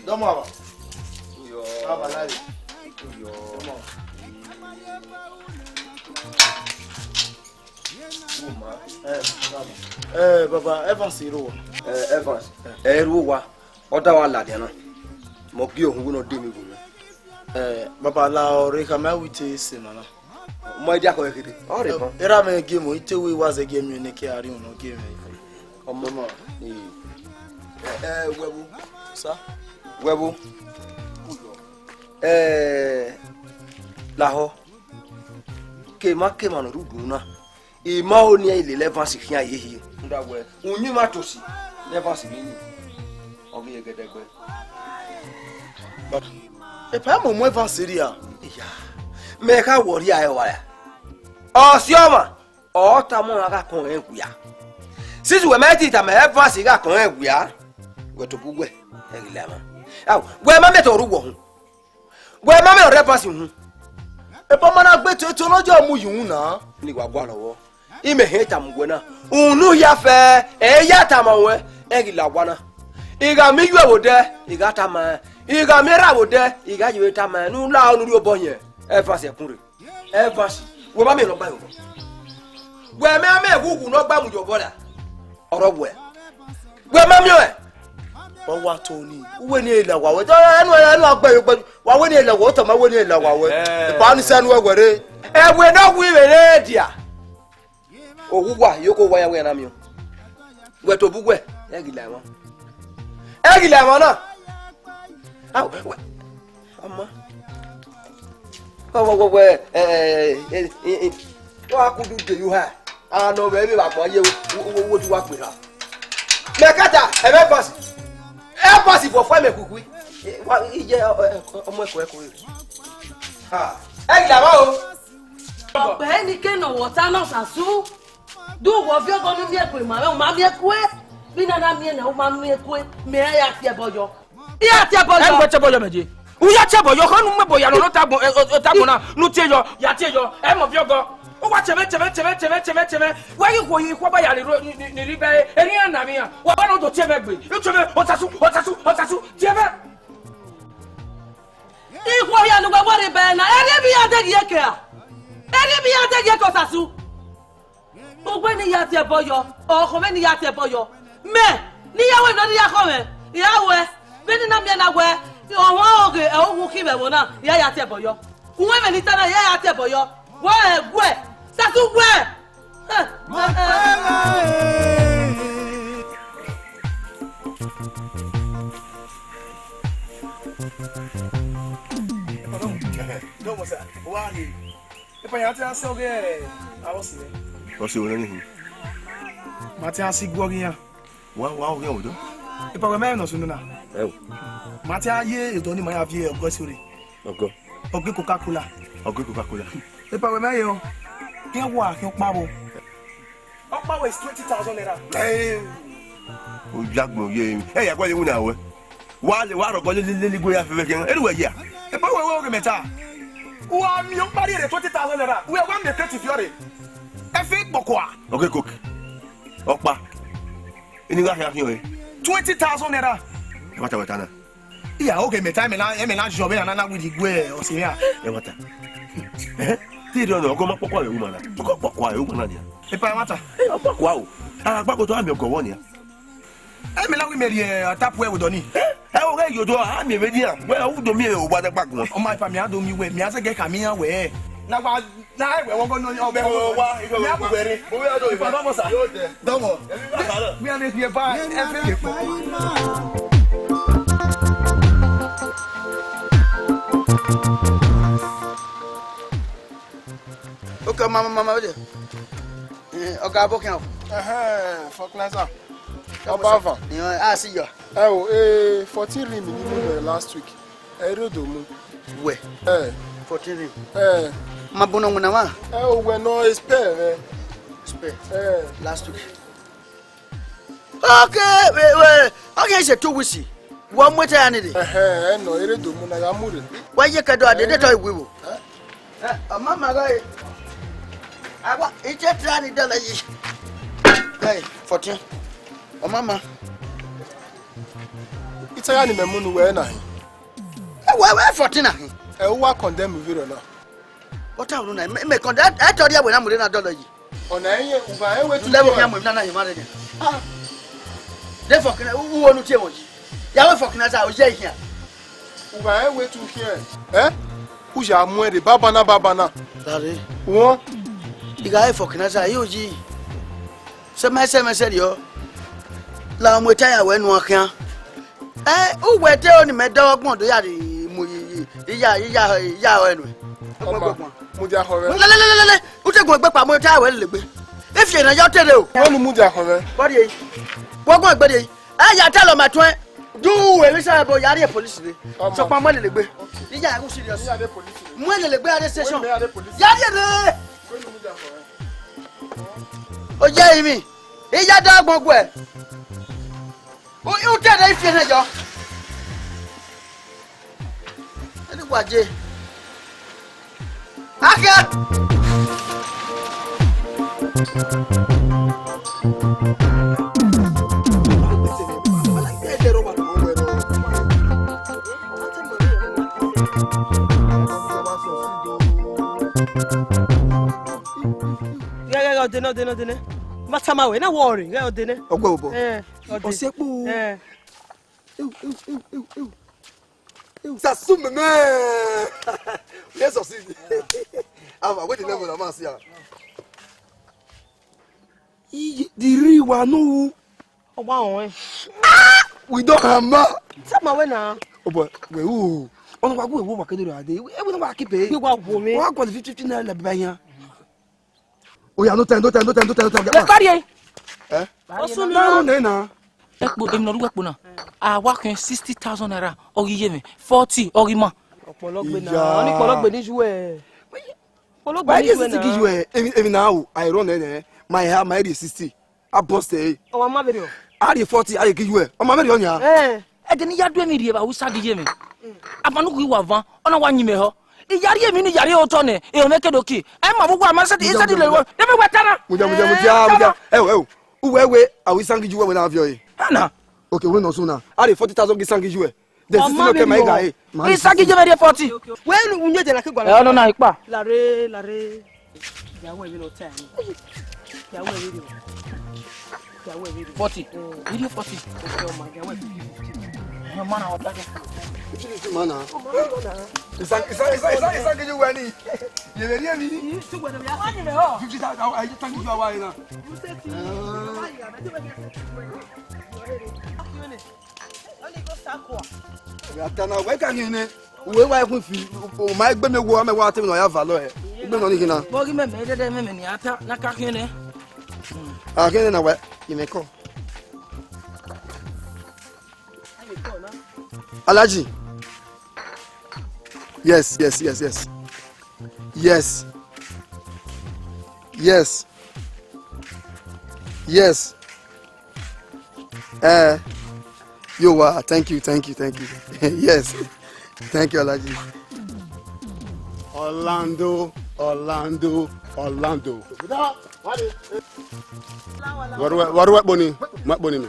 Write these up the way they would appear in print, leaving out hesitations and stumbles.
Don't move. Have a nice. Baba, Evans hero. Evans. Ruwa. Oda wa la de na. Mo ki ohun no de mi gun. Baba la ore ka ma wite sinana. Mo dia ko ekede. Ore ko. Era me game o ite we was a game ni ke ari no game. Omo mo. Webu. Sa? Webu. Laho. Ke ma no ruguna. E ma oni ile Evans hia yehi. Nda we. Unyi ma tosi. Evans bi ni. Obi egedegbe. Baba. E pa mo Evans ria. Ya. Me ka wori aye wa ya. O sioma. O ta mo aka kon enku ya. Sisi we ma ti ta me Evans ga kon enku ya. We to bugwe. Egile ma. Aw, we ma me to ruwo hu. We ma me o Evans hu. E pa mana gbe to lojo mu yun na. Ni wa gwa lowo. Ime heta mgwe na. Unu ya fe, ya ta ma we. Egile agwana. Iga mi ywe wo de, iga ta ma. Iga mi ra wo de, iga ywe ta ma. Nu la onu ri obonye. Evans ekunre. Evans. We ma me no gba yo. We ma me gugu no gba mu jo bola. Oro we. We ma me o. Wọ́n wá tó ní uwe ní ilẹ̀ wàwẹ́ tó ẹnu àgbẹ̀ yóò gbẹ́jú wàwẹ́ ní ilẹ̀ wọ́ tó máa wẹ́ ní ilẹ̀ wàwẹ́ ìbánisẹ́nu ẹ̀wẹ̀rẹ́. Ẹ̀wẹ̀ náà wí wẹ̀rẹ́ díà. Òwúwà yóò kó wáyà wẹ̀rẹ́ náà mi o. Wẹ̀ tó búgbẹ̀ ẹ̀gìlẹ̀ ẹ̀wọ̀n. Ẹ̀gìlẹ̀ ẹ̀wọ̀n náà. Ọmọ. Wọ́n á kú dùn dèyú hà. Àwọn ọmọ ẹ̀mí bàbá yẹ owó tí wàá pè náà. Mẹ́kàtà ẹ̀mẹ́ bọ̀sì. Evans for fame kuku. Wa ije ọmọ eko eko re. Ha. E gba o. Be ni ke no water no sasu. Du wo fi ogo nu mi eko ma mi eko e. Bi na na mi na o ma mi eko e. Me ya ti ebojo. Ya ti ebojo. E gbe ti ebojo meje. U ya ti ebojo ko nu mebo ya no tagbon na nu ti ejo ya ti ejo. E mo fi ogo. O wa cheme. Wa yi ko yi ko ba ya ni ri be eri na mi ya. Wa ba no do cheme gbe. You cheme otasu cheme. Iko ya nu gbe wori be na eri bi ya de yeke a. Eri bi ya de yeke otasu. Ogbe ni ya ti ebojo. O ko me ni ya ti ebojo. Me ni yawe no ni ya ko me. Yawe bi ni na mi na we. O wa oge e owu ki be mo na ya ti ebojo. Unwe me ni tana ya ti ebojo. Wa egwe Sasu gwe. No mo sa. Wa ni. E pa ya ti ase oge awosi le. O se wona ni. Ma ti ase gwogi yan. Wa oge odo. E pa me no sunu na. Ma ti aye edo ni ma ya fi ogo sori. Ogo. Ogo Coca-Cola. Ogo Coca-Cola. E pa me yo. Ki wa ki pa bo. Opa is 20,000 naira. O jagbo ye. E ya kwa le wuna we. Wa ro go le go ya fe ken. E ru ya. E pa we oge meta. Wa mi o pari re 20,000 naira. We wa me create fiore. E fi gboko a. Oge cook. Opa. Ini ga ya fiore. 20,000 naira. E wata wata na. Iya oge meta me na job na with igwe o se ya. E wata. Ti do no go ma pokwa e woman na. Go pokwa e woman na. E pa mata. E pokwa o. Agba ko to ami ogo won ya. E me la we meri tap we do ni. E o ge yo do ami me dia. We o do mi e o gba de pagun. O ma pa mi ado mi we mi ase ge ka mi yan we. Na wa na we won go no obe wa mi abu bere. Mo we ado ifa domo sa. Domo. Mi ane fi e pa e fe po. Okay, mama, oje. Oga abokin. Fertilizer. Obava. I see you. 14 rim ni last week. Erodo mu. We. 14 rim. Mabuno muna ma. We no spare. Spare. Last week. Okay, wait. Okay, say 2 weeks. One more time ni. No, erodo mu na ya mure. Why you can do that? Toy we. Mama go. Agwa iche trani dala yi. Hey, 14. Oh mama. Itaya ni memunu we na. We 14 ahin. E wo condemn video na. What am na me condemn e tori we na mo na dollar yi. Ona enye uba e we tu. Level ya mo na na yima de. Ah. Dey for kina wo nu tie mo yi. Ya we for kina sa o je hia. Uba e we tu here. Eh? Uja muere babana. Dare. Wo Iga e for kina sa yo ji. Se me yo. La mo taya we nu akan. O we te oni me do ogbon do ya ri mu iya enu. Mudia hore. Le. O te gun egbe pa mo taya we le gbe. If you na yo tere o. Wonu mudia hore. Body yi. Wo gun egbe de yi. Ya tell ma twen. Do we say bo ya ri police ni. So pa mo le gbe. Iya go serious. Ya de police. Mo le gbe ade station. Ya ri re. Wonu mudia hore. O je mi. Iya da gbogbo e. O te de ife na yo. Eni waje. Aka. Dene. Matama we na worry. Ga dene. Ogbo. Osepu. Ça soume me. Yes, aussi. Ah, what the level of Marcia? Diri wa no. Owa won. We don't hammer. Sama we na. Oh boy, we who? On va go we work do ade. We no wa keep e. We wa wo me. Wa go 50 naira la banya. Oh yeah, no time. Le pari e. Eh? Osun No na. Ekpo em no ru ekpo na. Ah wa kan 60,000 naira. Ori ye me 40 ori mo. Ọ̀pọ̀lọpọ̀ na. Oni ọ̀pọ̀lọpọ̀ ni ju e. Why is it give you even now I run my hair my 60. I bust e. O ma bere o. I 40 I give you. O ma bere on ya. E de ni ya do emi rie ba wo sa de ye me. Afanu ku wa van. Ona wa nyime ho. Iyari emi ni yari o to ne. E o meke doki. E ma bugu amasa de isa de le wo. De me wetana. Muja. Uwe I will sang you when I have you. Ana. Okay, we no sooner. I 40,000 give sang you. The system okay my guy. Isa gi je me 40. We nu unye de la ke gwa. E ono na ipa. Lare. Ya won mi no time. Ya won video. 40. Video 40. O ma ya won 50. No mana o ta. Mana. Isa give you any. You very me. Tu gwa de ya anyi me ho. 50,000 I just thank you away now. Atana we kan ni we wa kun fi o ma gbe me wo me wa temi no ya value e gbe no ni kina Bogi me de me ni ata na ka kene. ah kini na we you me call Alaji yes you are thank you yes thank you Alaji Orlando Waru boni ma boni ni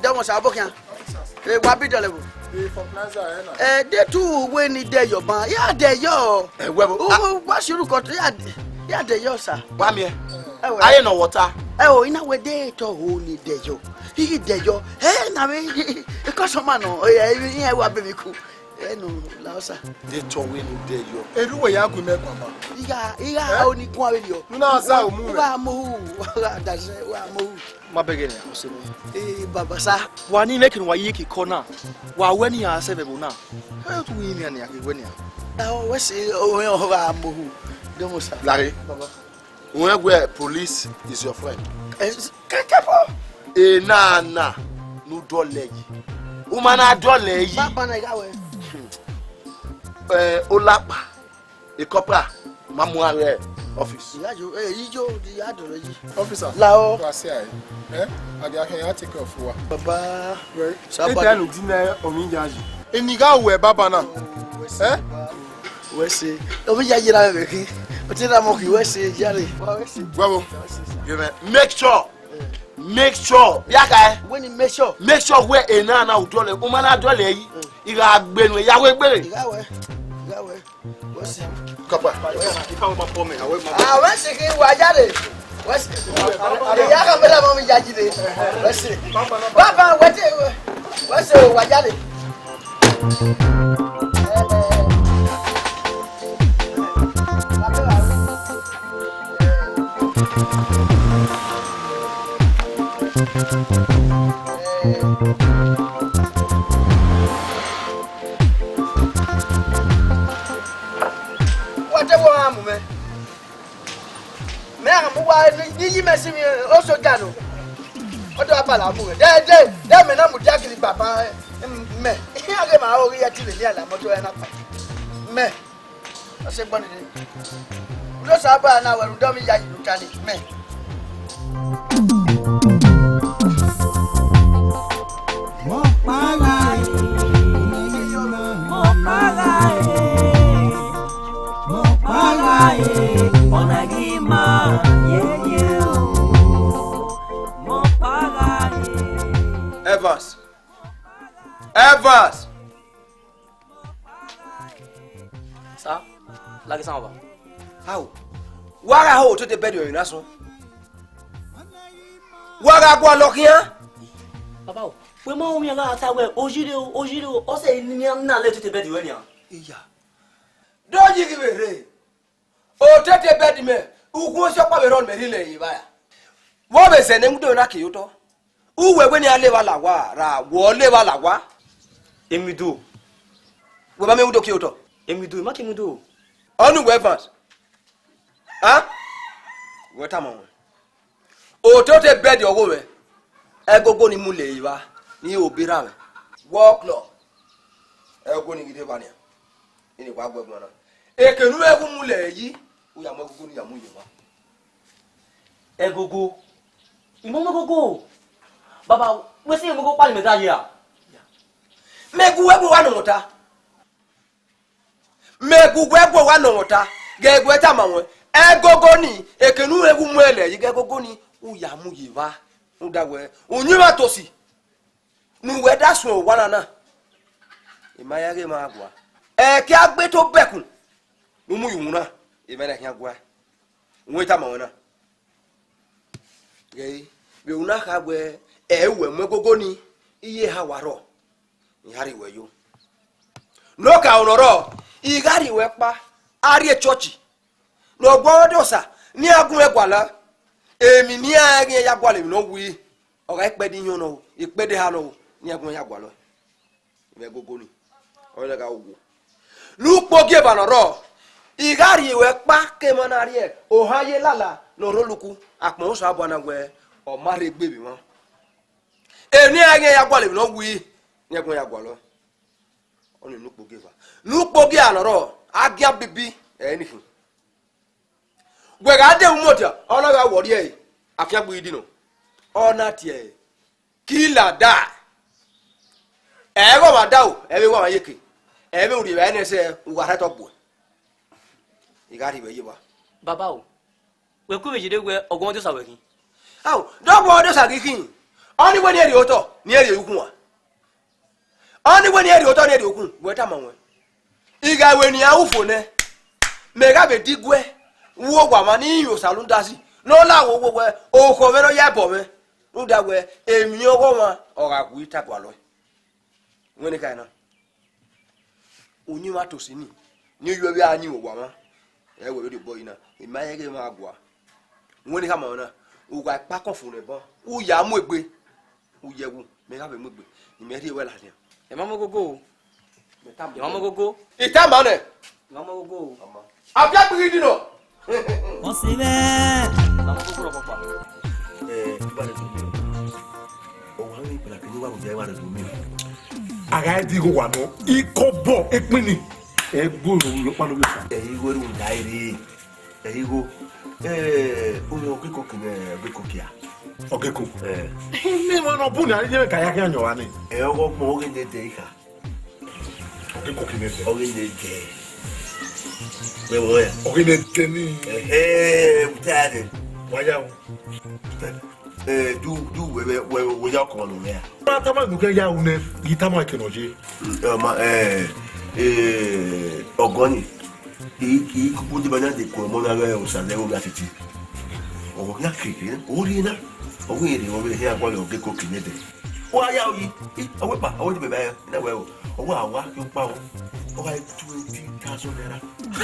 Don't say abokian. Wa bi dole bo. De tu we ni de yo ban. Ya de yo. Wa shiru ko ya de yo sa. Wa me. Aye no water. O ina we de to ho ni de yo. He de yo. Na we e ko so ma no. E wa be mi ku. No la sa. De to we ni de yo. Eruwe ya ku me kwa ma. Iga oni ku awe yo. Na sa o mu. Wa mo. Da se wa mo. Ma begene osebo. Baba sa. Wa ni making wa yiki corner. Wa weni ya sebebo na. How to we me na ya weni ya. We say o wa mo. Don't say. Larry. Baba. Where police is your friend. Kekepo. Na no dole yi. Umana dole yi. Baba na ga we. Olapa. E copra. Mamu are. office. Officer. Lao. Take care of you. Baba. Sabado. Eniga we baba na. We say. Obi jajira beki. Otira mo ki we say jare. Bravo. Make sure. Yaka. When you make sure Where enana udole. Umana dole yi. Iga gbenu ya we gbere. Iga we. We say. Kapa. Ah, we say ki wa jare. We say. Ya ka bela mo mi jajire. We say. Baba we say wa jare. Ni mesi mi o so jano o do apala mu de me na mu jakiri baba me age ma o ri ya ti le ni ala moto e na pa me o se gbon ni lo sa ba na we do mi ya yi tani me mo pagai onagima Evans. Sir, lagi sama ba? How? Wara ho to the bed you na so. Wara gwa lokia? Papa, we mo mi nga ata we ojire o se ni na le to the bed you ni. Iya. Do jigi bere. O to the bed me. Ugun so pa be ron me rile yi ba ya. Wo be se ne ngudo na ki yuto. Uwe ni ale wa lawa ra wo le wa lawa. Emido. We ba me ngudo ki yuto. Emido, ma ki emido. Onu we Evans. Ha? We ta mo. O to the bed yo wo we. Egogo ni mu le yi ba. Ni obira we. Walk law. Ego ni gide ba ni. Ni kwa gbo mo na. Ekenu egu mu le yi. O ya mo egogo ni ya mu yi ba. Egogo. Imo gogo. Baba, we say mo go pali me da ya. Megu webo wa no mota. Megu webo wa no mota. Gegu eta manwe. Egogo ni ekenu egu mu ele yi gegogo ni o ya mu yi ba. O da we. Onyiwa tosi. Nu we da so wana na. Imaya ge ma agwa. Ki agbe to bekun. Nu mu yun na. Imene ki agwa. Nwe ta manwe na. Ge be una ka gwe ewe mwegogo ni iye ha waro. Ihari we yo. No ka onoro. Igari we pa. Ari church. No gbodosa ni agun egwala. Emi ni agin ya gwale mi no wi. Oga ipe di yan no. Ipe de ha no ni agun ya gwalo. Ibe gogo ni. Oye ga ogo. Lupo ge banoro. Igari we pa ke monari e. O haye lala no roluku. Apon so abona gwe o mare gbe bi mo. Eni agin ya gwale mi no wi. Ni agun ya gwalo. Oni lupo ge ba. Lupo ge anoro. Agia bibi anything. Gwe ga de umotia ona ga wori e afiagbo idi no ona tie kila da go ma da o e be wa ma yeke e be uri ba ne se wa ha to gbo igari be yiba Baba o. We ku be jide we ogun to sawe kin. aw do bo do sa kikin oni we ni eri oto ni eri ukun wa oni we ni eri oto ni eri ukun we ta ma won iga we ni awufo ne me ga be digwe wo gwa ma ni yo salun dasi no la wo wo o ko me no ya bo me nu da we emi ogo ma o ga ku ita kwa lo ngene kai na oni ma to si ni yo bi anyi wo gwa ma e we do boy na e ma ye ge ma gwa ngene ka ma na o gwa pa kon fun re bon o ya mu egbe o ye wu me ga be mu egbe ni me ri we la ni E mama gogo. E mama gogo. ita ma ne Mama gogo. abia bi di no Osibe. Mama gogo ro papa. Ibale to mi. O wa ni pela ke wa go je wa to mi. Aga di go wa no. Iko bo epin ni. E gboro lo pa lo bi fa. Iweru ndai ri. Ego. Umo kiko kine beko kia. Okeko. Ni mo no bu na je ka ya kan yo wa ni. Ogo mo oge de ika. Okeko kine se. Oge de ke. We wo ya. Oge de teni. Mutade. Wa ya. Du we ya ko no ya. Ba ta ma du ke ya une gita ma ke no je. Ogoni. Ki ku di bana de ko mo na ga o sa le o ga titi. O ga kike, o ri na. O wi ri o be he agwa le o ge ko kine de. O ya o yi. O we pa, o di be ba na we o. O wa ki o pa o. O ga 20,000 naira.